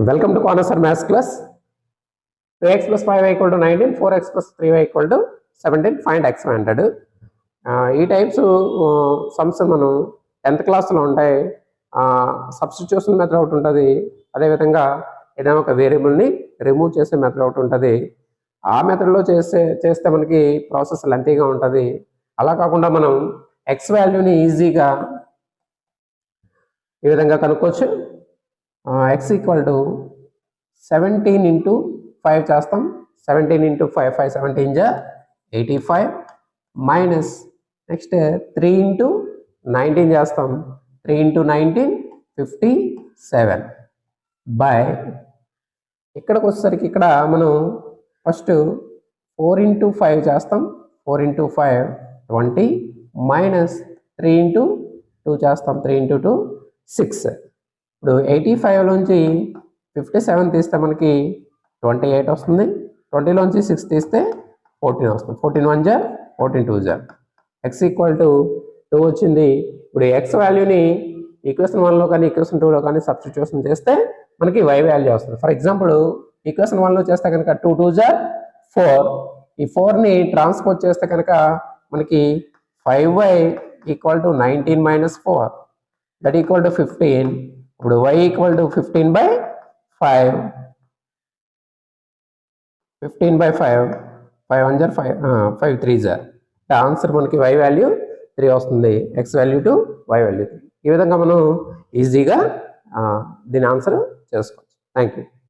Welcome to Corner Sir Maths class. 2x plus 5y equal to 19, 4x plus 3y equal to 17. Find x వంటాడు. ఈ types sums మనం 10th క్లాస్లో ఉంటాయి. Substitution method ఒకటి ఉంటుంది, అదేవిధంగా ఏదైనా ఒక వేరియబుల్ని రిమూవ్ చేసే మెథడ్ ఒకటి ఉంటుంది. ఆ మెథడ్లో చేస్తే మనకి ప్రాసెస్ లెంతీగా ఉంటుంది. అలా కాకుండా మనం ఎక్స్ వాల్యూని ఈజీగా ఈ విధంగా కనుక్కోవచ్చు. x ఈక్వల్ టు 17 ఇంటూ 5 చేస్తాం. 17 ఇంటూ 5, 5 17 జా 85 మైనస్ నెక్స్ట్ 3 ఇంటూ 19 చేస్తాం. 3 ఇంటూ 19 57 బై ఇక్కడికి వచ్చేసరికి ఇక్కడ మనం ఫస్ట్ 4 ఇంటూ 5 చేస్తాం. 4 ఇంటూ 5 20 మైనస్ 3 ఇంటూ 2 చేస్తాం. 3 ఇంటూ 2 6. ఇప్పుడు 85లోంచి 57 తీస్తే మనకి 28 వస్తుంది. 20లోంచి 6 తీస్తే 14 వస్తుంది. 14 1 జా 14 2 జా ఎక్స్ ఈక్వల్ టు 2 వచ్చింది. ఇప్పుడు ఎక్స్ వాల్యూని ఈక్వేషన్ 1లో కానీ ఈక్వేషన్ 2లో కానీ సబ్స్టిట్యూషన్ చేస్తే మనకి వై వాల్యూ వస్తుంది. ఫర్ ఎగ్జాంపుల్ ఈక్వేషన్ 1లో చేస్తే కనుక 2 2 జా 4. ఈ 4ని ట్రాన్స్పోజ్ చేస్తే కనుక మనకి 5y equal to 19 minus 4 that equal to 15. ఇప్పుడు y equal to 15 by 5. 15 by 5, 5 1 జా 5 3 జా. ఆన్సర్ మనకి y వాల్యూ 3 వస్తుంది. x value to y value 3. ఈ విధంగా మనం ఈజీగా దీని ఆన్సర్ చేసుకోవచ్చు. Thank you.